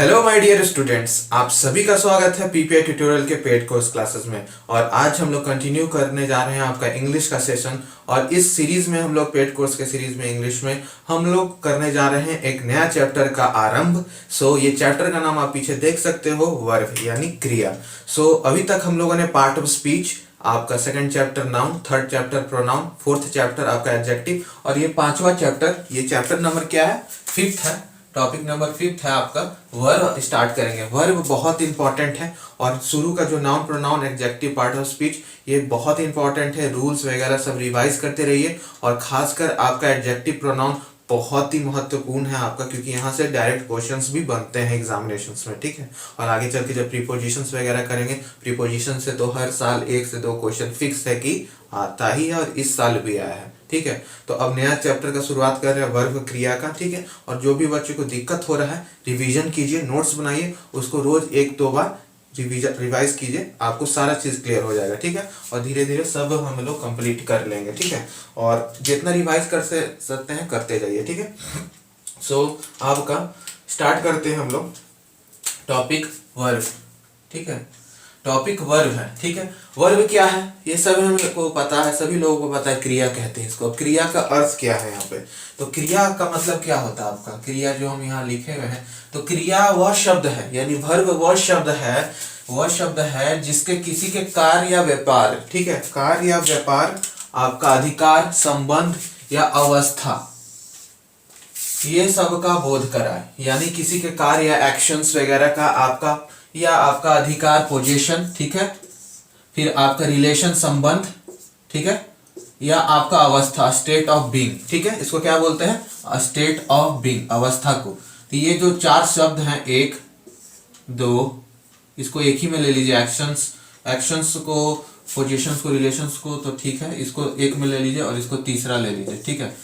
Hello my dear students, आप सभी का स्वागत है पीपीआई ट्यूटोरियल के पेड कोर्स क्लासेस में। और आज हम लोग कंटिन्यू करने जा रहे हैं आपका इंग्लिश का सेशन। और इस सीरीज में हम लोग पेड कोर्स के सीरीज में इंग्लिश में हम लोग करने जा रहे हैं एक नया चैप्टर का आरंभ। ये चैप्टर का नाम आप पीछे देख सकते हो, वर्ब यानी क्रिया। अभी तक हम लोगों ने पार्ट ऑफ स्पीच, आपका second chapter noun, third chapter pronoun, fourth chapter आपका एडजेक्टिव और ये पांचवा चैप्टर, ये चैप्टर नंबर क्या है, फिफ्थ है। टॉपिक नंबर फिफ्थ है आपका वर्ब। स्टार्ट करेंगे। वर्ब बहुत इंपॉर्टेंट है और शुरू का जो noun pronoun adjective part of speech ये बहुत इंपॉर्टेंट है। रूल्स वगैरह सब रिवाइज करते रहिए और खासकर आपका एडजेक्टिव प्रोनाउन बहुत ही महत्वपूर्ण है आपका, क्योंकि यहाँ से डायरेक्ट क्वेश्चंस भी बनते हैं एग्जामिनेशंस में, ठीक है। और आगे चल के जब प्रीपोजिशंस वगैरह करेंगे, प्रीपोजिशन से तो हर साल 1 से 2 क्वेश्चन फिक्स है कि आता ही है और इस साल भी आया है, ठीक है। तो अब नया चैप्टर का शुरुआत कर रहे हैं वर्ब क्रिया का, ठीक है। और जो भी बच्चे को दिक्कत हो रहा है रिवीजन कीजिए, नोट्स बनाइए, उसको रोज 1-2 बार रिवाइज कीजिए, आपको सारा चीज क्लियर हो जाएगा, ठीक है। और धीरे धीरे सब हम लोग कंप्लीट कर लेंगे, ठीक है। और जितना रिवाइज कर सकते हैं करते जाइए, ठीक है। आपका स्टार्ट करते हैं हम लोग टॉपिक वर्ब, ठीक है। टॉपिक वर्ब है, ठीक है। वर्ब क्या है ये सब हमको पता है, सभी लोगों को पता है। क्रिया कहते हैं इसको। अब क्रिया का अर्थ क्या है यहाँ पे, तो क्रिया का मतलब क्या होता है आपका, क्रिया जो हम यहाँ लिखे हुए हैं, तो क्रिया वह शब्द है, यानी वर्ब वह शब्द है जिसके किसी के कार्य या व्यापार, ठीक है, कार्य या व्यापार, आपका अधिकार, संबंध या अवस्था, ये सब का बोध कराए। यानी किसी के कार्य या एक्शंस वगैरह का आपका या आपका अधिकार पोजीशन, ठीक है, फिर आपका रिलेशन संबंध, ठीक है, या आपका अवस्था स्टेट ऑफ बीइंग, ठीक है। इसको क्या बोलते हैं, स्टेट ऑफ बीइंग, अवस्था को। तो ये जो 4 शब्द हैं, 1 2, इसको एक ही में ले लीजिए, एक्शंस को, पोजीशंस को, रिलेशंस को, तो ठीक है, इसको एक में ले लीजिए और इसको तीसरा ले लीजिए, ठीक है।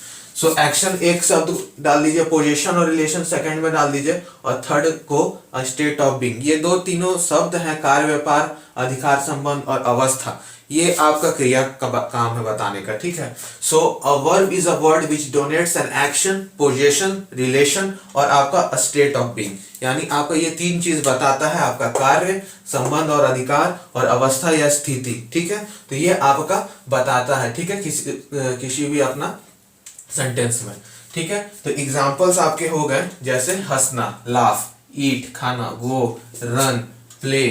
एक्शन एक शब्द डाल दीजिए, पोजीशन और रिलेशन सेकंड में डाल दीजिए और थर्ड को स्टेट ऑफ बीइंग। ये तीनों शब्द हैं, कार्य व्यापार, अधिकार संबंध और अवस्था। ये आपका क्रिया का काम है बताने का, ठीक है। A verb is a word which donates an action, position, relation और आपका स्टेट ऑफ बीइंग। यानी आपका ये 3 चीज बताता है, आपका कार्य, संबंध और अधिकार और अवस्था या स्थिति, ठीक है। तो ये आपका बताता है, ठीक है, किसी भी अपना सेंटेंस में, ठीक है। तो एग्जांपल्स आपके हो गए, जैसे हंसना, लाफ, ईट, खाना, go, run, play,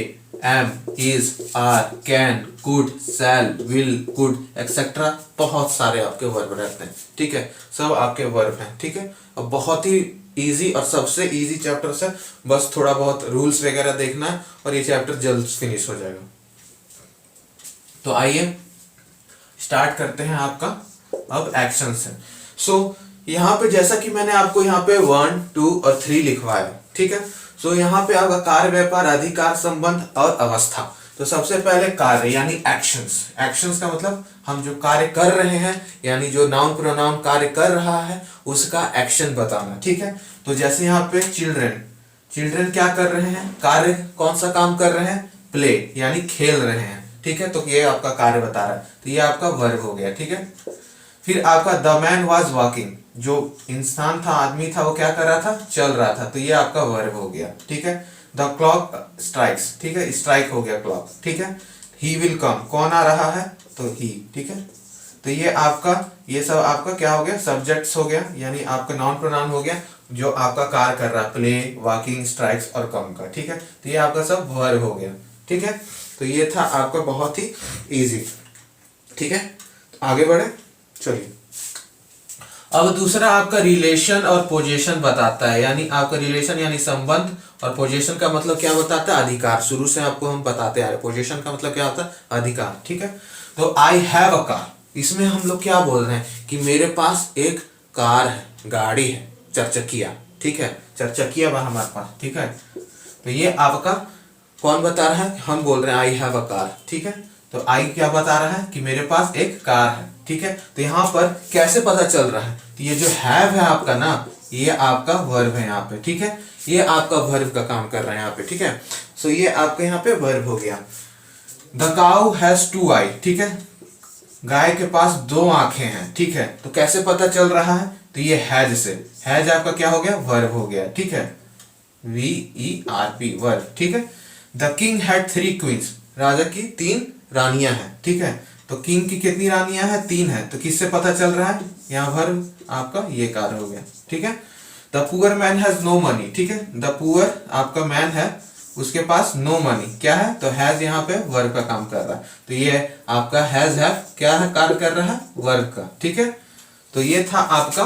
am, is, are, can, could, shall, will, could etcetera. बहुत सारे आपके वर्ब रहते हैं, ठीक है, सब आपके वर्ब हैं, ठीक है। अब बहुत ही इजी और सबसे इजी चैप्टर से, बस थोड़ा बहुत रूल्स वगैरह देखना है और ये चैप्टर जल्द फिनिश हो जाएगा। तो आइए स्टार्ट करते हैं आपका अब एक्शन से। यहाँ पे जैसा कि मैंने आपको यहाँ पे 1, 2 और 3 लिखवाया, ठीक है। यहाँ पे आपका कार्य, व्यापार, अधिकार, संबंध और अवस्था। तो सबसे पहले कार्य यानी एक्शंस का मतलब हम जो कार्य कर रहे हैं, यानी जो नाउन प्रोनाउन कार्य कर रहा है उसका एक्शन बताना, ठीक है। तो जैसे यहाँ पे चिल्ड्रन क्या कर रहे हैं, कार्य कौन सा काम कर रहे हैं, प्ले यानी खेल रहे हैं, ठीक है। तो ये आपका कार्य बता रहा है, तो ये आपका वर्ब हो गया, ठीक है। फिर आपका द मैन वॉज वॉकिंग, जो इंसान था, आदमी था, वो क्या कर रहा था, चल रहा था, तो ये आपका वर्ब हो गया, ठीक है। द क्लॉक स्ट्राइक्स, ठीक है, स्ट्राइक हो गया क्लॉक, ठीक है। ही विल कम, कौन आ रहा है, तो ही, ठीक है। तो ये सब आपका क्या हो गया, सब्जेक्ट्स हो गया, यानी आपका नाउन प्रोनाउन हो गया जो आपका कार्य कर रहा है, प्ले, वॉकिंग, स्ट्राइक्स और कम का, ठीक है। तो ये आपका सब वर्ब हो गया, ठीक है। तो ये था आपका बहुत ही इजी, ठीक है। तो आगे बढ़े, चलिए। अब दूसरा आपका रिलेशन और पोजीशन बताता है, यानी आपका रिलेशन यानी संबंध और पोजीशन का मतलब क्या बताता है, अधिकार। शुरू से आपको हम बताते आ रहे, पोजीशन का मतलब क्या होता है, अधिकार, ठीक है। तो आई हैव अ कार, इसमें हम लोग क्या बोल रहे हैं कि मेरे पास एक कार है, गाड़ी है, चरचकिया, ठीक है, चरचकिया बा हमारे पास, ठीक है। तो ये आपका कौन बता रहा है, हम बोल रहे हैं आई हैव अ कार, ठीक है। तो आई क्या बता रहा है कि मेरे पास एक कार है, ठीक है। तो यहाँ पर कैसे पता चल रहा है, तो ये जो हैव है आपका ना, ये आपका वर्ब है यहाँ पे, ठीक है। ये आपका वर्ब का काम कर रहा है यहाँ पे, ठीक है। ये आपके यहाँ पे वर्ब हो गया। द काउ हैज 2 आई, ठीक है, गाय के पास 2 आंखें हैं, ठीक है। तो कैसे पता चल रहा है, तो ये हैज से, हैज आपका क्या हो गया, वर्ब हो गया, ठीक है। VERB वर्ब, ठीक है। द किंग हैड 3 क्वींस, राजा की 3 रानियां हैं, ठीक है। तो किंग की कितनी रानियां हैं? 3 है। तो किससे पता चल रहा है? यहाँ वर्ब आपका ये कार्य हो गया, ठीक है। The poor man has no money, ठीक है। द पुअर आपका मैन है, उसके पास नो मनी क्या है? तो हैज यहाँ पे वर्ब का काम कर रहा है। तो ये आपका हैज है क्या है? कार्य कर रहा है वर्ब का, ठीक है। तो ये था आपका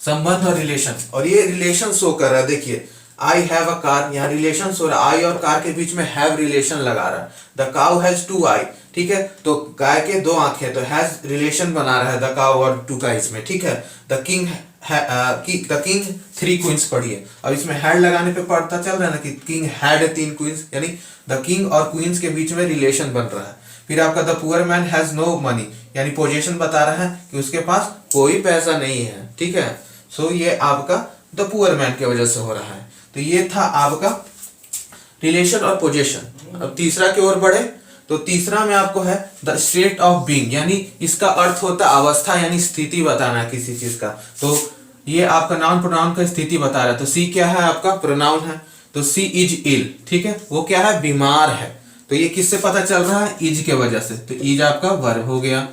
संबंध और रिलेशन, और ये रिलेशन शो कर रहा है। देखिए आई हैव अ कार, यहाँ रिलेशन शो रहा है। आई और कार के बीच में हैव रिलेशन लगा रहा है। द काउ हैज 2 आई, ठीक है। तो गाय के 2 आंखें, तो हैज रिलेशन बना रहा है द काउ और 2 का इसमें, ठीक है। द किंग 3 क्वींस पढ़िए। अब इसमें हैड लगाने पे पता चल रहा है ना कि किंग हैड 3 क्वींस, यानी द किंग और क्वींस के बीच में रिलेशन बन रहा है। फिर आपका the poor man has no money, यानी पोजीशन बता रहा है कि उसके पास कोई पैसा नहीं है, ठीक है। सो ये आपका द पुअर मैन की वजह से हो रहा है। तो ये था आपका रिलेशन और पोजीशन। अब तीसरा की ओर बढ़े तो तीसरा में आपको है द स्टेट ऑफ बीइंग, यानी इसका अर्थ होता है अवस्था, यानी स्थिति बताना किसी चीज का। तो ये आपका नाउन प्रोनाउन का स्थिति बता रहा है। तो सी क्या है? आपका प्रोनाउन है। तो सी इज इल, ठीक है। वो क्या है? बीमार है। तो ये किससे पता चल रहा है? इज के वजह से। तो इज आपका वर्ब हो गया।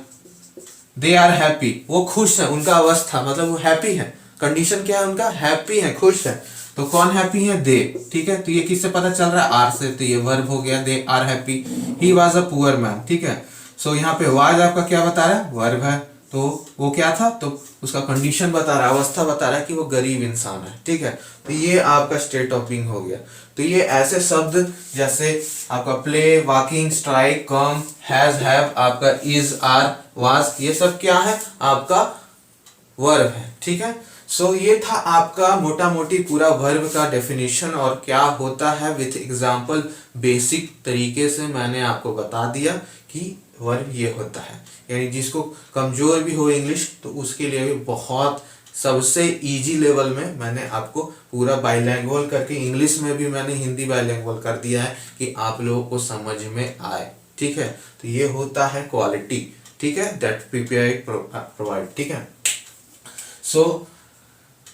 दे आर हैप्पी, वो खुश है, उनका अवस्था मतलब वो हैप्पी है। कंडीशन क्या है उनका? हैप्पी है, खुश है। तो कौन हैप्पी है? दे, ठीक है। तो ये किससे पता चल रहा है? आर से। तो ये वर्ब हो गया, they are happy. He was a poor man, ठीक है। सो यहाँ पे वाज आपका क्या बता रहा है? वर्ब है। तो वो क्या था? तो उसका कंडीशन बता रहा है, अवस्था बता रहा है कि वो गरीब इंसान है, ठीक है। तो ये आपका स्टेट ऑफ बीइंग हो गया। तो ये ऐसे शब्द जैसे आपका play, walking, strike, come, has, have, आपका इज, आर, वाज, ये सब क्या है? आपका वर्ब है, ठीक है। सो ये था आपका मोटा मोटी पूरा वर्ब का डेफिनेशन और क्या होता है विथ एग्जांपल। बेसिक तरीके से मैंने आपको बता दिया कि वर्ब ये होता है, यानी जिसको कमजोर भी हो इंग्लिश तो उसके लिए भी बहुत सबसे इजी लेवल में मैंने आपको पूरा बाइलैंग्वेज करके, इंग्लिश में भी मैंने हिंदी बाइलैंग्वेज कर दिया है कि आप लोगों को समझ में आए, ठीक है। तो ये होता है क्वालिटी, ठीक है, दैट पीपीआई प्रोवाइड, ठीक है। सो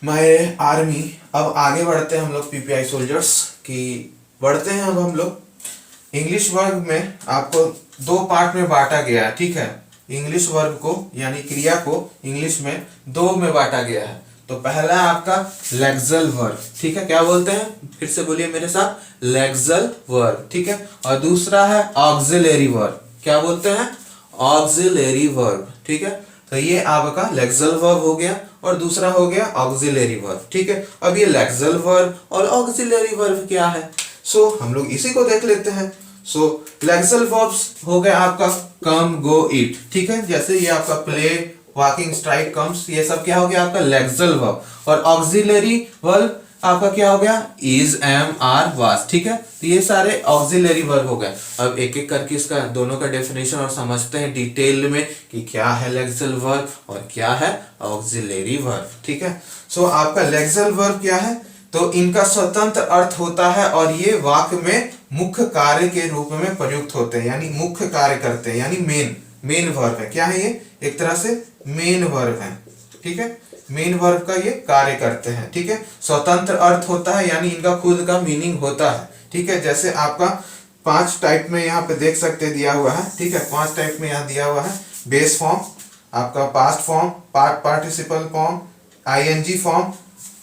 माय आर्मी, अब आगे बढ़ते हैं हम लोग पीपीआई सोल्जर्स की। बढ़ते हैं अब हम लोग इंग्लिश वर्ब में। आपको 2 पार्ट में बांटा गया है, ठीक है। इंग्लिश वर्ब को यानी क्रिया को इंग्लिश में 2 में बांटा गया है। तो पहला है आपका लेक्सल वर्ब, ठीक है। क्या बोलते हैं? फिर से बोलिए मेरे साथ, लेक्सल वर्ब, ठीक है। और दूसरा है ऑक्सिलरी वर्ब। क्या बोलते हैं? ऑक्सिलरी वर्ब, ठीक है। तो ये आपका लेक्सल वर्ब हो गया और दूसरा हो गया ऑक्सिलरी वर्ब, ठीक है। अब ये लेक्सल वर्ब और ऑक्सिलरी वर्ब क्या है? सो हम लोग इसी को देख लेते हैं। सो लेक्सल वर्ब्स हो गया आपका कम, गो, ईट, ठीक है। जैसे ये आपका प्ले, वॉकिंग, स्ट्राइक, कम्स, ये सब क्या हो गया? आपका लेक्सल वर्ब। और ऑक्सिलरी वर्ब आपका क्या हो गया? इज, एम, आर, वाज, ठीक है। तो ये सारे ऑक्सिलरी वर्ब हो गए। अब एक एक करके इसका दोनों का डेफिनेशन और समझते हैं डिटेल में कि क्या है लेक्सल वर्ब और क्या है ऑक्सिलरी वर्ब, ठीक है। सो आपका लेक्सल वर्ब क्या है? तो इनका स्वतंत्र अर्थ होता है और ये वाक्य में मुख्य कार्य के रूप में प्रयुक्त होते हैं, यानी मुख्य कार्य करते हैं, यानी मेन वर्ब है। क्या है ये? एक तरह से मेन वर्ब है, ठीक है। मेन वर्ब का ये कार्य करते हैं, ठीक है। स्वतंत्र अर्थ होता है, यानी इनका खुद का मीनिंग होता है, ठीक है। जैसे आपका 5 टाइप में यहाँ पे देख सकते दिया हुआ है, ठीक है। 5 टाइप में यहाँ दिया हुआ है। बेस फॉर्म, आपका past form, participle form, ING form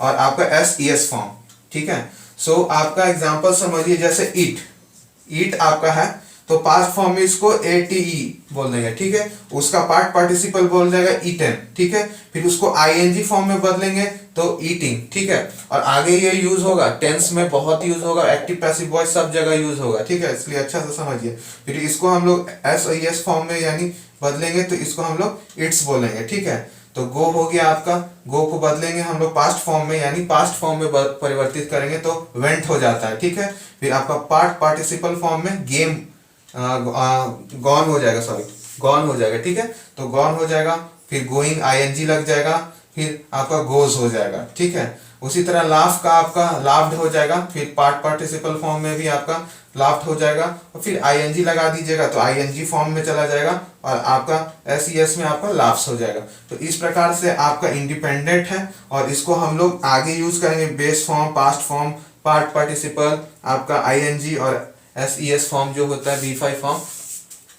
और आपका एसईएस फॉर्म, ठीक है। सो आपका एग्जांपल समझिए, जैसे ईट आपका है तो पास्ट फॉर्म में इसको एटीई बोल देंगे, ठीक है। उसका पार्टिसिपल बोल जाएगा ईटन, ठीक है। फिर उसको आईएनजी फॉर्म में बदलेंगे तो ईटिंग, ठीक है। और आगे ये यूज होगा, टेंस में बहुत यूज होगा, एक्टिव पैसिव वॉइस सब जगह यूज होगा, ठीक है। इसलिए अच्छा से समझिए। फिर इसको हम लोग एसईएस फॉर्म में यानी बदलेंगे तो इसको हम लोग इट्स बोलेंगे, ठीक है। तो गो हो गया आपका, गो को बदलेंगे हम लोग पास्ट फॉर्म में, यानी पास्ट फॉर्म में परिवर्तित करेंगे तो वेंट हो जाता है, ठीक है। फिर आपका पार्टिसिपल फॉर्म में गेम गॉन हो जाएगा, गॉन हो जाएगा, ठीक है। तो गॉन हो जाएगा, फिर गोइंग आईएनजी लग जाएगा, फिर आपका गोज हो जाएगा, ठीक है। उसी तरह लाफ का आपका लाफ्ड हो जाएगा, फिर पार्टिसिपल फॉर्म में भी आपका लाफ्ट हो जाएगा, और फिर आईएनजी लगा दीजिएगा तो आईएनजी फॉर्म में चला जाएगा और आपका एसईएस में आपका लाफ्स हो जाएगा। तो इस प्रकार से आपका इंडिपेंडेंट है और इसको हम लोग आगे यूज करेंगे base form, past form, part participle, आपका आईएनजी और एसईएस फॉर्म जो होता है V5 फॉर्म,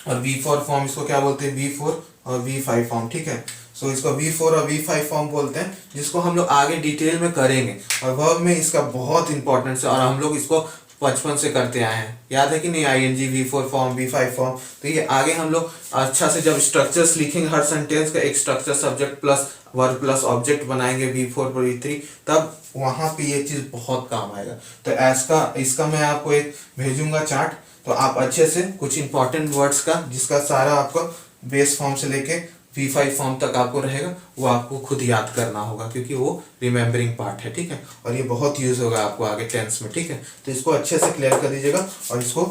और V4 फॉर्म इसको क्या बोलते हैं V4 और V5 फॉर्म, ठीक है। सो इसको V4 और V5 फॉर्म बोलते हैं, जिसको हम लोग आगे डिटेल में करेंगे। और वर्ब में इसका बहुत इंपॉर्टेंस है और हम लोग इसको बचपन से करते आए हैं, याद है कि नहीं, ING, V4 form, V5 form. तो ये आगे हम लोग अच्छा से जब स्ट्रक्चर्स लिखेंगे, हर सेंटेंस का एक structure, subject plus verb plus object बनाएंगे V4 और V3, तब वहां पे ये चीज बहुत काम आएगा। तो ऐसा इसका मैं आपको एक भेजूंगा चार्ट, तो आप अच्छे से कुछ इंपॉर्टेंट वर्ड्स का, जिसका सारा आपको बेस फॉर्म से लेके V5 फॉर्म तक आपको रहेगा, वो आपको खुद याद करना होगा, क्योंकि वो रिमेम्बरिंग पार्ट है, ठीक है। और ये बहुत यूज होगा आपको आगे टेंस में, ठीक है। तो इसको अच्छे से क्लियर कर दीजिएगा और इसको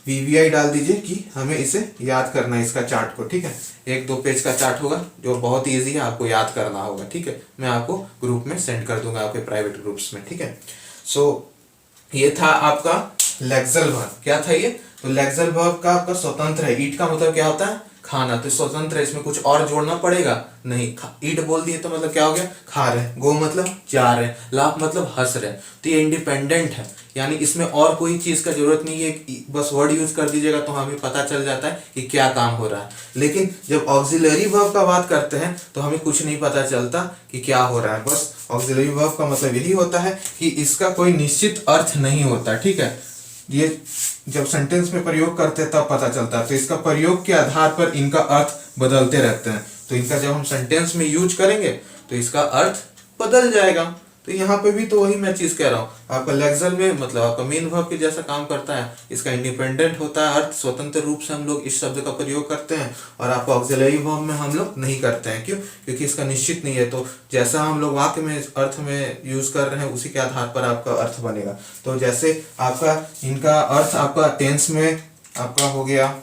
VVI डाल दीजिए कि हमें इसे याद करना है, इसका चार्ट को, ठीक है। 1-2 पेज का चार्ट होगा जो बहुत ईजी है, आपको याद करना होगा, ठीक है। मैं आपको ग्रुप में सेंड कर दूंगा, आपके प्राइवेट ग्रुप्स में, ठीक है। सो ये था आपका लेक्सल वर्ब। क्या था ये? तो लेक्सल वर्ब का आपका स्वतंत्र है। ईट का मतलब क्या होता है? खाना। तो स्वतंत्र है, इसमें कुछ और जोड़ना पड़ेगा नहीं। ईट बोल दिए तो मतलब क्या हो गया? खा रहे। गो मतलब जा रहे। लाफ मतलब हंस रहे। तो ये इंडिपेंडेंट है, यानी इसमें और कोई चीज का जरूरत नहीं है, बस वर्ड यूज कर दीजिएगा तो हमें पता चल जाता है कि क्या काम हो रहा है। लेकिन जब ऑक्सिलरी वर्ब का बात करते हैं तो हमें कुछ नहीं पता चलता कि क्या हो रहा है। बस ऑक्सिलरी वर्ब का मतलब यही होता है कि इसका कोई निश्चित अर्थ नहीं होता, ठीक है। ये जब सेंटेंस में प्रयोग करते हैं तब पता चलता है। तो इसका प्रयोग के आधार पर इनका अर्थ बदलते रहते हैं। तो इनका जब हम सेंटेंस में यूज करेंगे तो इसका अर्थ बदल जाएगा। तो यहाँ पे भी तो वही मैं चीज कह रहा हूँ, आपका लेक्सल में मतलब आपका मेन वर्ब के जैसा काम करता है। इसका इंडिपेंडेंट होता है अर्थ, स्वतंत्र रूप से हम लोग इस शब्द का प्रयोग करते हैं। और आपका ऑक्सिलरी वर्ब में हम लोग नहीं करते हैं। क्यों? क्योंकि इसका निश्चित नहीं है। तो जैसा हम लोग वाक्य में अर्थ में यूज कर रहे हैं उसी के आधार पर आपका अर्थ बनेगा। तो जैसे आपका इनका अर्थ आपका टेंस में आपका हो गया,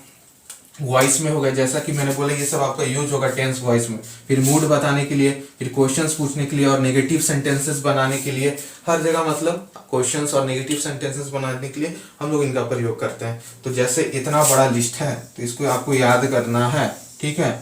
वॉइस में होगा, जैसा कि मैंने बोला ये सब आपका यूज होगा टेंस वॉइस में। फिर मूड बताने के लिए, फिर क्वेश्चंस पूछने के लिए और नेगेटिव सेंटेंसेस बनाने के लिए, हर जगह मतलब क्वेश्चंस और नेगेटिव सेंटेंसेस बनाने के लिए हम लोग इनका प्रयोग करते हैं। तो जैसे इतना बड़ा लिस्ट है तो इसको आपको याद करना है, ठीक है।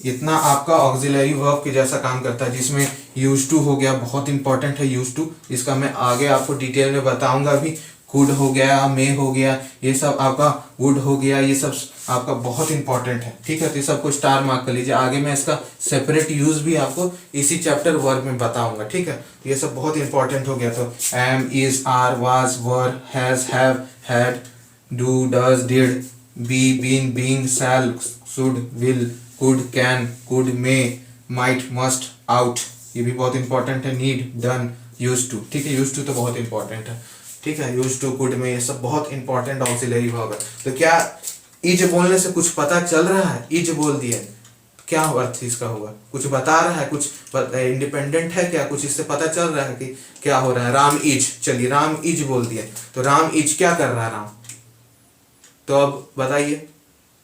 इतना आपका ऑक्सिलरी वर्ब के जैसा काम करता है, जिसमें यूज टू हो गया, बहुत इंपॉर्टेंट है यूज टू। इसका मैं आगे आपको डिटेल में बताऊंगा भी। कुड हो गया, मे हो गया, ये सब आपका वुड हो गया, ये सब आपका बहुत इंपॉर्टेंट है, ठीक है। तो ये सबको स्टार मार्क कर लीजिए। आगे मैं इसका सेपरेट यूज भी आपको इसी चैप्टर वर्ब में बताऊंगा, ठीक है। ये सब बहुत इंपॉर्टेंट हो गया। तो am, is, are, was, were, has, have, had, do, does, did, be, been, being, shall, should, will, could, can, could, may, might, must, ought, ये भी बहुत इंपॉर्टेंट है। नीड, डन, यूज टू, ठीक है। यूज टू तो बहुत important है, ठीक है। यूज टू, कुड, में, ये सब बहुत इंपॉर्टेंट ऑक्सिलरी वर्ब है। तो क्या इज बोलने से कुछ पता चल रहा है? इज बोल दिया, क्या अर्थ इसका होगा? कुछ बता रहा है, कुछ इंडिपेंडेंट है क्या? कुछ इससे पता चल रहा है कि क्या हो रहा है? राम इज, चलिए राम इज बोल दिया, तो राम इज क्या कर रहा है राम? तो अब बताइए।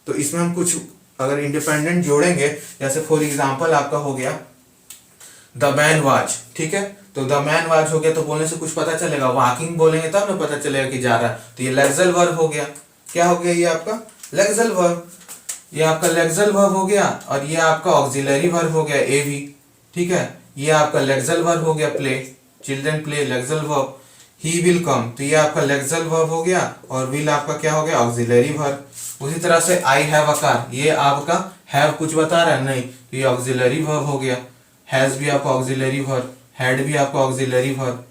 तो इसमें हम कुछ अगर इंडिपेंडेंट जोड़ेंगे, जैसे फॉर एग्जाम्पल आपका हो गया द मैन वाज, ठीक है। तो द मैन वाज हो गया तो बोलने से कुछ पता चलेगा। वॉकिंग बोलेंगे तब ना पता चलेगा कि जा रहा है। तो ये लेक्सल वर्ब हो गया। क्या हो गया? ये आपका लेक्सल वर्ब, ये आपका लेक्सल वर्ब हो गया। और ये आपका ऑक्सिलरी वर्ब हो गया ए भी, ठीक है। ये आपका लेक्सल वर्ब हो गया play, children play, lexical verb. He will come, तो ये आपका लेक्सल वर्ब हो गया। और विल आपका क्या हो गया? Auxiliary verb. उसी तरह से आई हैव अ कार, ये आपका हैव कुछ बता रहा है नहीं, तो ये ऑक्सिलरी वर्ब हो गया। हैज भी आपका ऑक्सिलरी वर्ब, हैड भी आपका ऑक्सिलरी वर्ब,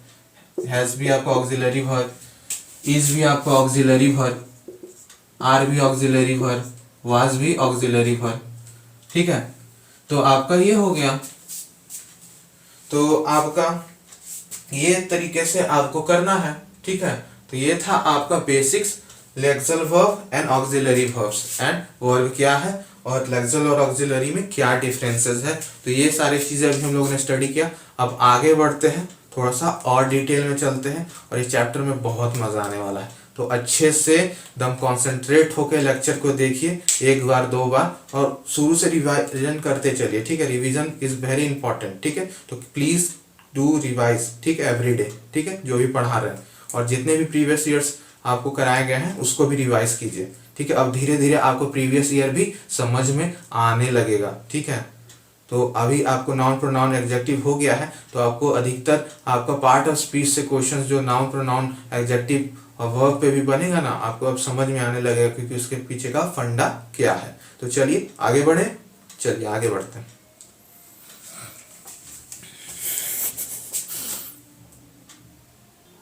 हैज भी आपका ऑक्सिलरी वर्ब, इज भी आपका ऑक्सिलरी वर्ब, आर भी ऑक्सिलरी वर्ब, वाज भी ऑक्सिलरी वर्ब, ठीक है। तो आपका ये हो गया। तो आपका ये तरीके से आपको करना है, ठीक है। तो ये था आपका basics lexical verb and auxiliary verbs and verb क्या है और लेक्सल और ऑक्सिलरी में क्या डिफरेंसेस है। तो ये सारी चीजें अभी हम लोगों ने स्टडी किया। अब आगे बढ़ते हैं, थोड़ा सा और डिटेल में चलते हैं और इस चैप्टर में बहुत मजा आने वाला है। तो अच्छे से दम कॉन्सेंट्रेट होकर लेक्चर को देखिए 1 बार 2 बार और शुरू से रिवाइजन करते चलिए, ठीक है। रिवीजन इज वेरी इंपॉर्टेंट, ठीक है। तो प्लीज डू रिवाइज, ठीक है, एवरी डे, ठीक है, जो भी पढ़ा रहे हैं। और जितने भी प्रीवियस ईयर्स आपको कराए गए हैं उसको भी रिवाइज कीजिए, ठीक है। अब धीरे धीरे आपको प्रीवियस ईयर भी समझ में आने लगेगा, ठीक है। तो अभी आपको नाउन प्रोनाउन एडजेक्टिव हो गया है, तो आपको अधिकतर आपका पार्ट ऑफ स्पीच से क्वेश्चंस जो नाउन प्रोनाउन एडजेक्टिव और वर्ब पे भी बनेगा ना, आपको अब समझ में आने लगेगा क्योंकि उसके पीछे का फंडा क्या है। तो चलिए आगे बढ़े, चलिए आगे बढ़ते हैं।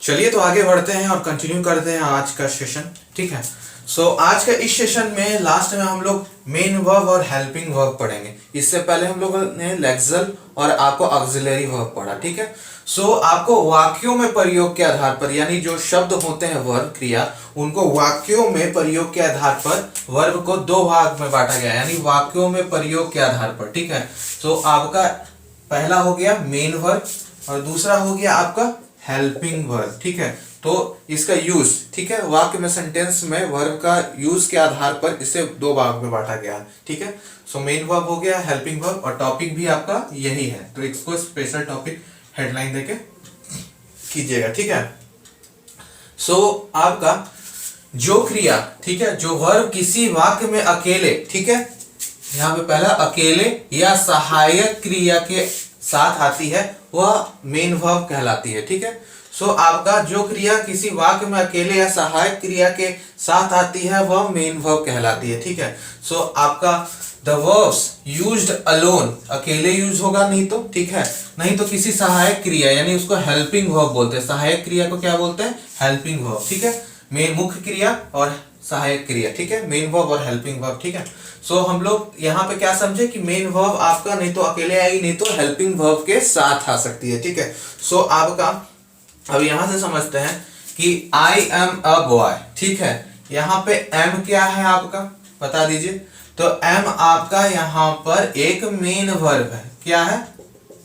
चलिए तो आगे बढ़ते हैं और कंटिन्यू करते हैं आज का सेशन, ठीक है। सो आज का इस सेशन में लास्ट में हम लोग मेन वर्ब और हेल्पिंग वर्ब पढ़ेंगे। इससे पहले हम लोगों ने लेक्सल और आपको ऑक्सिलरी वर्ब पढ़ा, ठीक है। सो आपको वाक्यों में प्रयोग के आधार पर, यानी जो शब्द होते हैं वर्ब क्रिया, उनको वाक्यों में प्रयोग के आधार पर वर्ब को दो भाग में बांटा गया, यानी वाक्यों में प्रयोग के आधार पर, ठीक है। सो आपका पहला हो गया मेन वर्ब और दूसरा हो गया आपका हेल्पिंग वर्ब, ठीक है। तो इसका यूज, ठीक है, वाक्य में सेंटेंस में वर्ब का यूज के आधार पर इसे दो भाग में बांटा गया है, ठीक है। सो मेन वर्ब हो गया, हेल्पिंग वर्ब, और टॉपिक भी आपका यही है, तो इसको स्पेशल टॉपिक हेडलाइन देके कीजिएगा, ठीक है। सो आपका जो क्रिया, ठीक है, जो वर्ब किसी वाक्य में अकेले, ठीक है, यहाँ पे पहला अकेले या सहायक क्रिया के साथ आती है वह मेन वर्ब कहलाती है, ठीक है। सो आपका जो क्रिया किसी वाक्य में अकेले या सहायक क्रिया के साथ आती है वह मेन वर्ब कहलाती है, ठीक है। सो आपका द वर्ब्स यूज्ड अलोन, अकेले यूज होगा नहीं तो, ठीक है, नहीं तो किसी सहायक क्रिया, यानी उसको हेल्पिंग वर्ब बोलते हैं। सहायक क्रिया को क्या बोलते हैं? हेल्पिंग वर्ब, ठीक है। मेन मुख्य क्रिया और सहायक क्रिया, ठीक है, मेन वर्ब और हेल्पिंग वर्ब, ठीक है। सो हम लोग यहाँ पे क्या समझे कि मेन वर्ब आपका नहीं तो अकेले आएगी, नहीं तो हेल्पिंग वर्ब के साथ आ सकती है, ठीक है। सो आपका अब यहां से समझते हैं कि आई एम अ बॉय, ठीक है। यहाँ पे एम क्या है आपका, बता दीजिए। तो एम आपका यहाँ पर एक मेन वर्ब है। क्या है?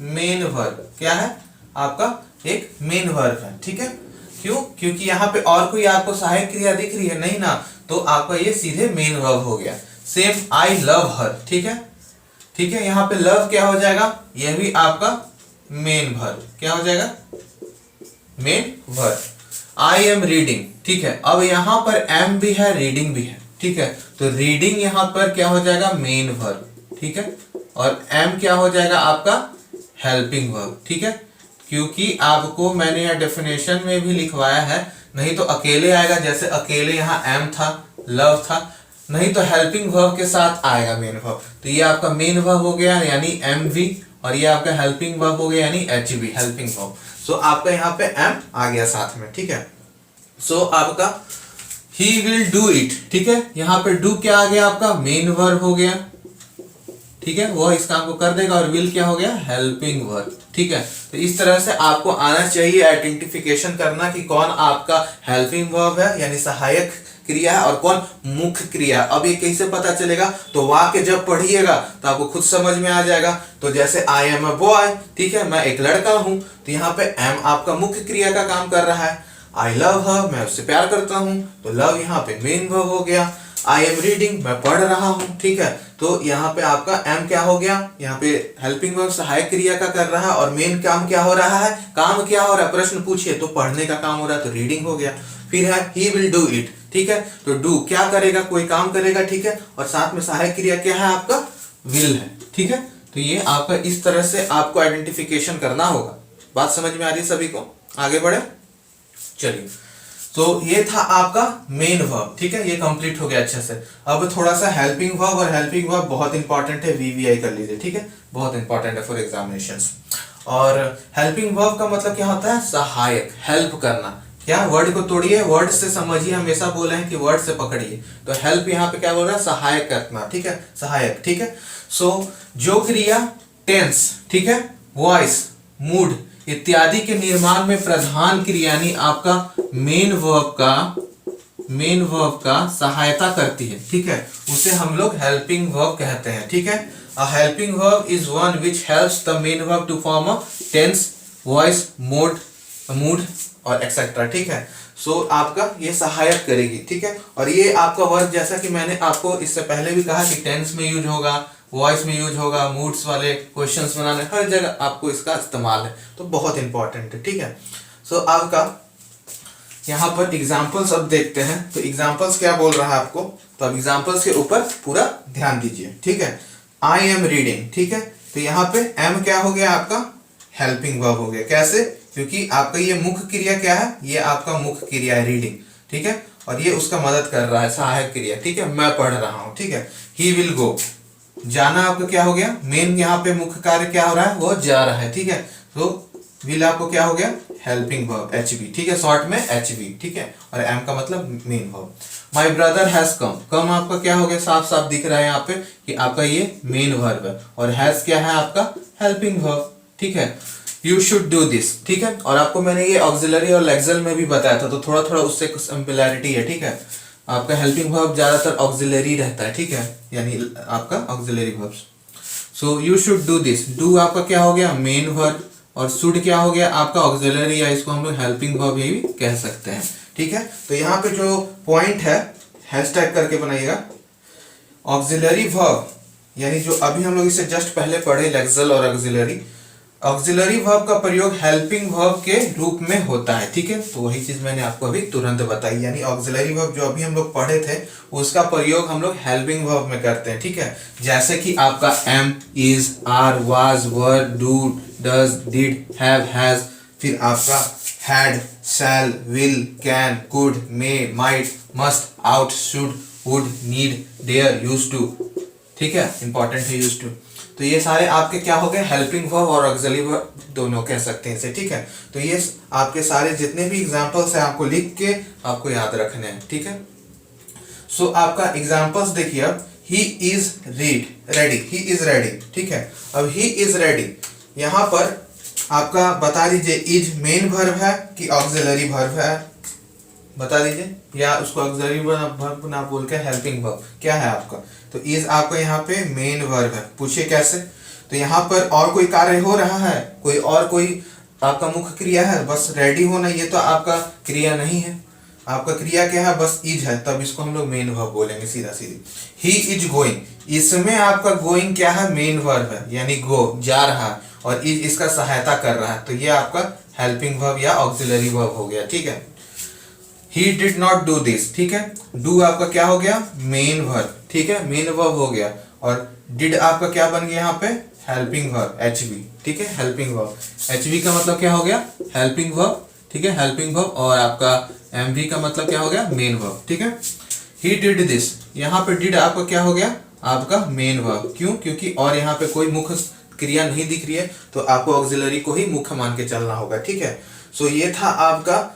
Main verb. क्या है? आपका एक मेन वर्ब है, ठीक है। क्यों? क्योंकि यहाँ पे और कोई आपको सहायक क्रिया दिख रही है नहीं ना, तो आपका ये सीधे मेन वर्ब हो गया। सेम आई लव हर, ठीक है, ठीक है। यहाँ पे लव क्या हो जाएगा? यह भी आपका मेन वर्ब। क्या हो जाएगा? Main verb. I am reading, ठीक है। अब यहाँ पर एम भी है, रीडिंग भी है, ठीक है। तो रीडिंग यहाँ पर क्या हो जाएगा? मेन वर्ब, ठीक है। और एम क्या हो जाएगा आपका? हेल्पिंग वर्ब, ठीक है। क्योंकि आपको मैंने यहाँ डेफिनेशन में भी लिखवाया है, नहीं तो अकेले आएगा, जैसे अकेले यहाँ एम था, लव था, नहीं तो हेल्पिंग वर्ब के साथ आएगा मेन वर्ब। तो ये आपका मेन वर्ब हो गया यानी एम वी, और ये आपका हेल्पिंग वर्ब हो गया यानी एच वी, हेल्पिंग वर्ब। सो आपका यहाँ पे एम आ गया साथ में, ठीक है। सो आपका ही विल डू इट, ठीक है। यहाँ पे डू क्या आ गया? आपका मेन वर्ब हो गया, ठीक है, वो इस काम को कर देगा। और विल क्या हो गया? हेल्पिंग वर्ब, ठीक है। तो इस तरह से आपको आना चाहिए आइडेंटिफिकेशन करना कि कौन आपका हेल्पिंग वर्ब है यानी सहायक क्रिया है और कौन मुख्य क्रिया। अब ये कैसे पता चलेगा? तो वाक्य जब पढ़िएगा तो आपको खुद समझ में आ जाएगा। तो जैसे आई एम अ बॉय, ठीक है, मैं एक लड़का हूं, तो यहाँ पे एम आपका मुख्य क्रिया का काम कर रहा है। आई लव हर, मैं उससे प्यार करता हूं, तो लव यहाँ पे मेन वर्ब हो गया। आई एम रीडिंग, मैं पढ़ रहा हूं, ठीक है। तो यहाँ पे आपका एम क्या हो गया? यहाँ पे हेल्पिंग वर्ब सहायक क्रिया का कर रहा है और मेन काम क्या हो रहा है? काम क्या हो रहा है? प्रश्न पूछिए तो पढ़ने का काम हो रहा है, तो रीडिंग हो गया। फिर है ही विल डू इट, ठीक है। तो डू क्या करेगा? कोई काम करेगा, ठीक है। और साथ में सहायक क्रिया क्या है? आपका विल है, ठीक है। तो ये आपका इस तरह से आपको आइडेंटिफिकेशन करना होगा। बात समझ में आ रही है सभी को? आगे बढ़े, चलिए। तो ये था आपका मेन वर्ब, ठीक है, ये कंप्लीट हो गया अच्छे से। अब थोड़ा सा हेल्पिंग वर्ब, और हेल्पिंग वर्ब बहुत इंपॉर्टेंट है, वीवीआई कर लीजिए, ठीक है, बहुत इंपॉर्टेंट है फॉर एग्जामिनेशंस। और हेल्पिंग वर्ब का मतलब क्या होता है? सहायक, हेल्प करना। क्या? वर्ड को तोड़िए, वर्ड से समझिए, हमेशा बोले हैं कि वर्ड से पकड़िए। तो हेल्प यहाँ पे क्या बोल रहा है? सहायक करना, ठीक है, सहायक, ठीक है। सो जो क्रिया टेंस, ठीक है, वॉइस, मूड इत्यादि के निर्माण में प्रधान क्रिया यानी आपका मेन वर्ब का सहायता करती है, ठीक है, उसे हम लोग हेल्पिंग वर्ब कहते हैं, ठीक है। A helping verb is one which helps the main verb to form a tense, voice, mood और एक्सेट्रा, ठीक है। सो आपका ये सहायक करेगी, ठीक है। और ये आपका वर्ब, जैसा कि मैंने आपको इससे पहले भी कहा कि टेंस में यूज होगा, वॉइस में यूज होगा, मूड्स वाले क्वेश्चंस बनाने, हर जगह आपको इसका इस्तेमाल है, तो बहुत इंपॉर्टेंट है, ठीक है। सो आपका यहाँ पर एग्जाम्पल्स अब देखते हैं। तो एग्जाम्पल्स क्या बोल रहा है आपको, तो अब एग्जाम्पल्स के ऊपर पूरा ध्यान दीजिए, ठीक है। आई एम रीडिंग, ठीक है। तो यहाँ पे एम क्या हो गया आपका, हेल्पिंग वर्ब हो गया। कैसे, क्योंकि आपका ये मुख्य क्रिया क्या है, ये आपका मुख्य क्रिया है रीडिंग, ठीक है, और ये उसका मदद कर रहा है, सहायक क्रिया, ठीक है। मैं पढ़ रहा हूँ, ठीक है। ही विल गो, जाना आपका क्या हो गया, मेन यहाँ पे मुख्य कार्य क्या हो रहा है, वो जा रहा है, ठीक है। तो विल आपको क्या हो गया, हेल्पिंग वर्ब एचवी, ठीक है, शॉर्ट में एचवी, ठीक है। और एम का मतलब main verb. My brother has come, come आपका क्या हो गया, साफ साफ दिख रहा है यहाँ पे कि आपका ये मेन वर्ब है, और हैज क्या है आपका हेल्पिंग वर्ब, ठीक है। यू शुड डू दिस, ठीक है। और आपको मैंने ये ऑक्सिलरी और लेक्सल में भी बताया था, तो थोड़ा थोड़ा उससे कुछ सिमिलरिटी है, ठीक है। आपका हेल्पिंग वर्ब ज्यादातर ऑक्सिलरी रहता है, ठीक है, यानी आपका auxiliary verbs. So you should do this, do आपका क्या हो गया, मेन वर्ब, और शुड क्या हो गया आपका ऑक्सिलरी, या इसको हम लोग हेल्पिंग वर्ब ये भी कह सकते हैं, ठीक है। तो यहाँ पे जो पॉइंट है हैशटैग करके बनाइएगा, ऑक्सिलरी वर्ब, यानी जो अभी हम लोग इसे जस्ट पहले पढ़े लेक्सल और ऑक्सिलरी, ऑक्सिलरी वर्ब का प्रयोग हेल्पिंग वर्ब के रूप में होता है, ठीक है। तो वही चीज मैंने आपको अभी तुरंत बताई, यानी ऑक्सिलरी वर्ब जो अभी हम लोग पढ़े थे उसका प्रयोग हम लोग हेल्पिंग वर्ब में करते हैं, ठीक है। जैसे कि आपका am, is, are, was, were, do, does, did, have, has, फिर आपका had, shall, will, can, could, may, might, must, ought, should, would, need, dare, used to, ठीक है, इंपॉर्टेंट है यूज्ड टू। तो ये सारे आपके क्या हो गए, हेल्पिंग वर्ब और ऑक्सिलरी वर्ब दोनों कह सकते हैं इसे, ठीक है। तो ये आपके सारे जितने भी एग्जांपल्स हैं आपको लिख के आपको याद रखने हैं, ठीक है। सो आपका एग्जांपल्स देखिए, अब he is ready, he is ready, ठीक है। अब ही इज रेडी, यहाँ पर आपका बता दीजिए इज मेन वर्ब है कि ऑक्सिलरी वर्ब है, बता दीजिए, या उसको ऑक्सिलरी वर्ब ना बोल के हेल्पिंग वर्ब क्या है आपका। तो इज आपका यहाँ पे मेन वर्ब है, पूछिए कैसे। तो यहाँ पर और कोई कार्य हो रहा है, कोई आपका मुख्य क्रिया है, बस रेडी होना, ये तो आपका क्रिया नहीं है। आपका क्रिया क्या है, बस इज है, तब इसको हम लोग मेन वर्ब बोलेंगे सीधा सीधी। ही इज गोइंग, इसमें आपका गोइंग क्या है, मेन वर्ब है, यानी गो, जा रहा है, और इज इसका सहायता कर रहा है, तो ये आपका हेल्पिंग वर्ब या ऑक्सिलरी वर्ब हो गया, ठीक है। He did not do this, ठीक है। do आपका क्या हो गया, मेन वर्ब, ठीक है, मेन वर्ब हो गया। और did आपका क्या बन गया यहाँ पे, हेल्पिंग वर्ब HV, ठीक है, हेल्पिंग वर्ब। HV का मतलब क्या हो गया, हेल्पिंग वर्ब, ठीक है, हेल्पिंग वर्ब। और आपका MV का मतलब क्या हो गया, मेन वर्ब, ठीक है। He did this, यहाँ पे did आपका क्या हो गया, आपका मेन वर्ब। क्यों, क्योंकि और यहाँ पे कोई मुख्य क्रिया नहीं दिख रही है, तो आपको ऑक्सिलरी को ही मुख्य मान के चलना होगा, ठीक है। सो ये था आपका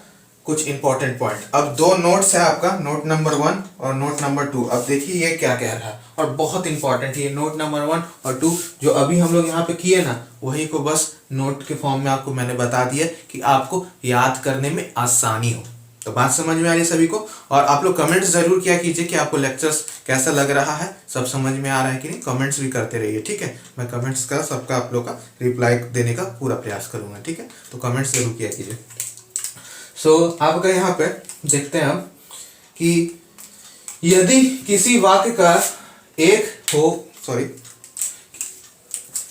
कुछ इंपॉर्टेंट पॉइंट। अब दो नोट्स है आपका, नोट नंबर 1 और नोट नंबर 2। अब देखिए ये क्या कह रहा है, और बहुत इंपॉर्टेंट है ये नोट नंबर 1 और 2 जो अभी हम लोग यहाँ पे किए ना, वही को बस नोट के फॉर्म में आपको मैंने बता दिया कि आपको याद करने में आसानी हो। तो बात समझ में आ रही सभी को। और आप लोग कमेंट्स जरूर किया कीजिए कि आपको लेक्चर्स कैसा लग रहा है, सब समझ में आ रहा है कि नहीं, कमेंट्स भी करते रहिए, ठीक है। मैं कमेंट्स का सबका आप लोग का रिप्लाई देने का पूरा प्रयास करूंगा, ठीक है। तो कमेंट्स जरूर किया कीजिए। सो आपका यहाँ पे देखते हैं हम कि यदि किसी वाक्य का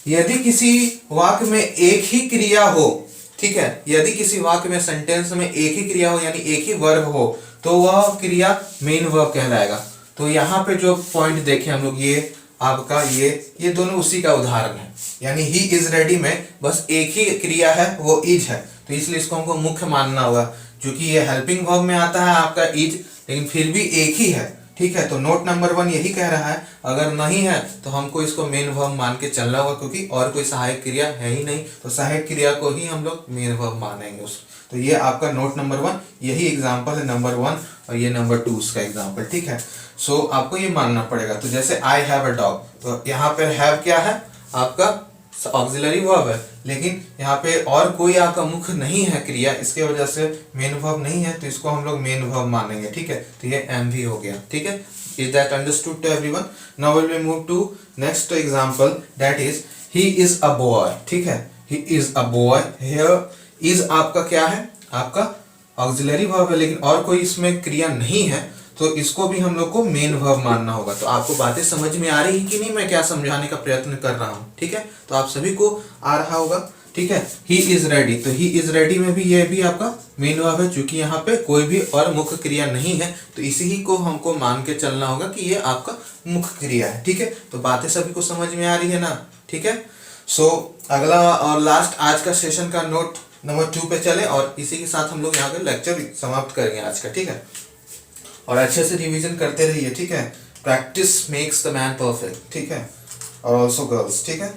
यदि किसी वाक्य में एक ही क्रिया हो, ठीक है, यदि किसी वाक्य में सेंटेंस में एक ही क्रिया हो यानी एक ही वर्ब हो, तो वह क्रिया मेन वर्ब कहलाएगा। तो यहाँ पे जो पॉइंट देखे हम लोग, ये आपका ये दोनों उसी का उदाहरण है। यानी ही इज रेडी में बस एक ही क्रिया है, वो इज है, तो इसलिए इसको हमको मुख्य मानना होगा। क्योंकि ये हेल्पिंग वर्ब में आता है आपका इज, लेकिन फिर भी एक ही है, ठीक है। तो नोट नंबर 1 यही कह रहा है, अगर नहीं है तो हमको इसको मेन वर्ब मान के चलना होगा, क्योंकि और कोई सहायक क्रिया है ही नहीं, तो सहायक क्रिया को ही हम लोग मेन वर्ब मानेंगे उस। तो ये आपका नोट नंबर 1 यही एग्जाम्पल है, नंबर 1 और ये नंबर 2 उसका एग्जाम्पल, ठीक है। सो आपको ये मानना पड़ेगा। तो जैसे आई हैव अ डॉग, तो यहाँ पर हैव क्या है, आपका ऑक्सिलरी वर्ब है, लेकिन यहाँ पे और कोई आपका मुख्य नहीं है क्रिया, इसके वजह से मेन वर्ब नहीं है, तो इसको हम लोग मेन वर्ब मानेंगे, ठीक है। तो ये MV हो गया, ठीक है। Is that understood to everyone? Now we will move to next example, that is he is a boy, ठीक है। He is a boy, here is आपका क्या है, आपका ऑक्सिलरी वर्ब है, लेकिन और कोई इसमें क्रिया नहीं है, तो इसको भी हम लोग को मेन वर्ब मानना होगा। तो आपको बातें समझ में आ रही है कि नहीं, मैं क्या समझाने का प्रयत्न कर रहा हूँ, ठीक है। तो आप सभी को आ रहा होगा। ठीक है। ही इज रेडी, तो ही इज रेडी में भी ये भी आपका मेन वर्ब है, क्योंकि यहाँ पे कोई भी और मुख्य क्रिया नहीं है, तो इसी ही को हमको मान के चलना होगा कि ये आपका मुख्य क्रिया है। ठीक है, तो बातें सभी को समझ में आ रही है ना। ठीक है, सो अगला और लास्ट आज का सेशन का नोट नंबर 2 पे चले, और इसी के साथ हम लोग यहाँ पे लेक्चर समाप्त करेंगे आज का। ठीक है, और अच्छे से रिवीजन करते रहिए। ठीक है, practice makes the man perfect. ठीक है, और ऑल्सो गर्ल्स। ठीक है,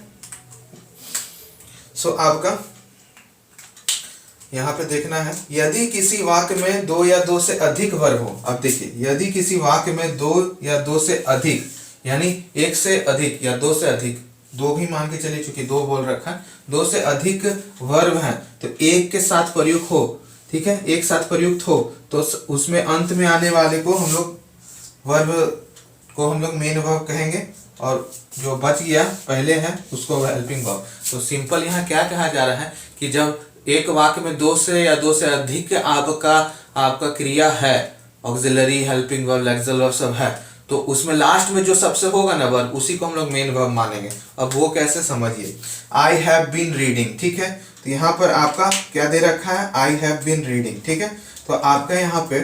सो आपका यहाँ पे देखना है, यदि किसी वाक्य में 2 या 2 से अधिक वर्ब हो। अब देखिए, यदि किसी वाक्य में 2 या 2 से अधिक, यानी 1 से अधिक या 2 से अधिक, 2 भी मान के चलिए चूंकि 2 बोल रखा है, 2 से अधिक वर्ब हैं, तो एक के साथ प्रयुक्त हो। ठीक है, एक साथ प्रयुक्त हो तो उसमें अंत में आने वाले को हम लोग वर्ब को हम लोग मेन वर्ब कहेंगे, और जो बच गया पहले है उसको हेल्पिंग वर्ब। तो सिंपल यहाँ क्या कहा जा रहा है कि जब एक वाक्य में 2 से या 2 से अधिक आपका क्रिया है, ऑक्सिलरी, हेल्पिंग वर्ब, लेक्सल वर्ब सब है, तो उसमें लास्ट में जो सबसे होगा ना वर्ब, उसी को हम लोग मेन वर्ब मानेंगे। अब वो कैसे समझिए, आई हैव बीन रीडिंग। ठीक है, तो यहाँ पर आपका क्या दे रखा है, आई हैव बीन रीडिंग। ठीक है, तो आपका यहाँ पे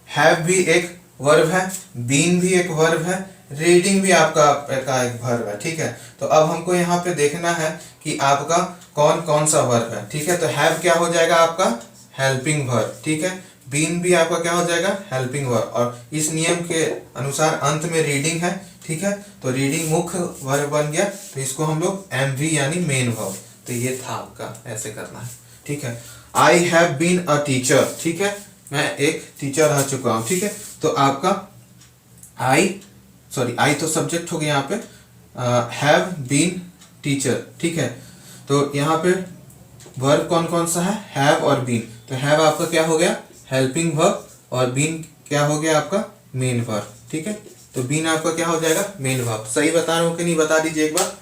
हैव भी एक वर्ब है, बीन भी एक वर्ब है, रीडिंग भी आपका का एक वर्ब है। ठीक है, तो अब हमको यहाँ पे देखना है कि आपका कौन कौन सा वर्ब है। ठीक है, तो हैव क्या हो जाएगा आपका हेल्पिंग वर्ब। ठीक है, बीन भी आपका क्या हो जाएगा हेल्पिंग वर्ब, और इस नियम के अनुसार अंत में रीडिंग है। ठीक है, तो रीडिंग मुख्य वर्ब बन गया, तो इसको हम लोग एमवी यानी मेन वर्ब। तो ये था आपका, ऐसे करना है। ठीक है, I have been a teacher. ठीक है, मैं एक टीचर रह चुका हूँ। ठीक है, तो आपका आई तो सब्जेक्ट हो गया यहाँ पे, हैव बीन टीचर। ठीक है, तो यहाँ पे वर्ब कौन कौन सा है, हैव और बीन। तो हैव आपका क्या हो गया हेल्पिंग वर्ब, और बीन क्या हो गया आपका मेन वर्ब। ठीक है, तो बीन आपका क्या हो जाएगा मेन वर्ब। सही बता रहा हूँ कि नहीं, बता दीजिए एक बार,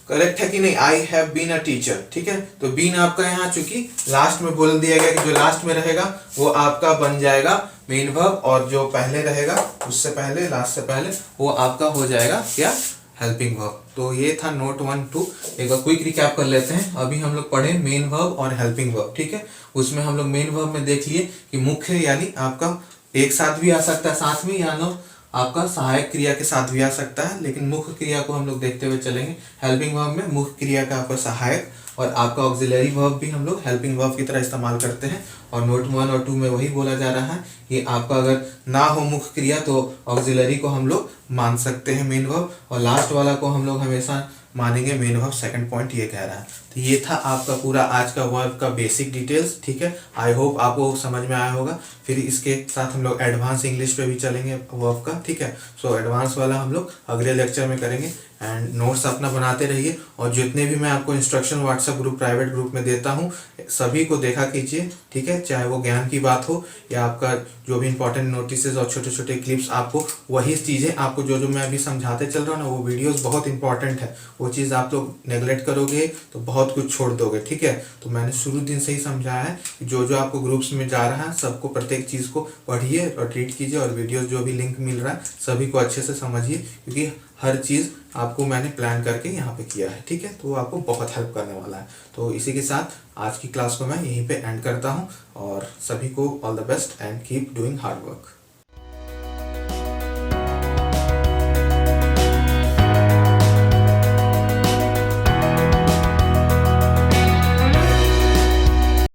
करेक्ट है कि नहीं, I have been a teacher. ठीक है, तो बीन आपका यहाँ चूंकि लास्ट में बोल दिया गया कि जो लास्ट में रहेगा वो आपका बन जाएगा मेन वर्ब, और जो पहले रहेगा उससे पहले, लास्ट से पहले, वो आपका हो जाएगा क्या हेल्पिंग वर्ब। तो ये था नोट 1 2। एक बार क्विक रिकैप कर लेते हैं। अभी हम लोग पढ़े मेन वर्ब और हेल्पिंग वर्ब। ठीक है, उसमें हम लोग मेन वर्ब में देख लिए कि मुख्य यानी आपका एक साथ भी आ सकता है साथ में, या नो आपका सहायक क्रिया के साथ भी आ सकता है, लेकिन मुख्य क्रिया को हम लोग देखते हुए चलेंगे। हेल्पिंग वर्ब में मुख्य क्रिया का आपका सहायक, और आपका ऑक्सिलरी वर्ब भी हम लोग हेल्पिंग वर्ब की तरह इस्तेमाल करते हैं। और नोट 1 और 2 में वही बोला जा रहा है कि आपका अगर ना हो मुख्य क्रिया तो ऑक्सिलरी को हम लोग मान सकते हैं मेन वर्ब, और लास्ट वाला को हम लोग हमेशा मानेंगे मेन वर्ब। सेकंड पॉइंट ये कह रहा है। तो ये था आपका पूरा आज का वर्ब का बेसिक डिटेल्स। ठीक है, आई होप आपको समझ में आया होगा। फिर इसके साथ हम लोग एडवांस इंग्लिश पे भी चलेंगे वर्ब का। ठीक है, सो एडवांस वाला हम लोग अगले लेक्चर में करेंगे। एंड नोट्स अपना बनाते रहिए, और जितने भी मैं आपको instruction WhatsApp group, private group में देता हूँ, सभी को देखा कीजिए। ठीक है, चाहे वो ज्ञान की बात हो या आपका जो भी इंपॉर्टेंट नोटिसेस और छोटे छोटे क्लिप्स, आपको वही चीज़ें आपको जो मैं अभी समझाते चल रहा हूँ ना, वो वीडियोस बहुत इंपॉर्टेंट है। वो चीज़ आप लोग नेगलेक्ट करोगे तो बहुत कुछ छोड़ दोगे। ठीक है, तो मैंने शुरू दिन से ही समझाया है कि जो आपको ग्रुप्स में जा रहा है सबको प्रत्येक चीज़ को पढ़िए और ट्रीट कीजिए, और वीडियोस जो भी लिंक मिल रहा है सभी को अच्छे से समझिए, क्योंकि हर चीज़ आपको मैंने प्लान करके यहाँ पे किया है। ठीक है, तो वो आपको बहुत हेल्प करने वाला है। तो इसी के साथ आज की क्लास को मैं यहीं पे एंड करता हूँ, और सभी को all the best and keep doing hard work.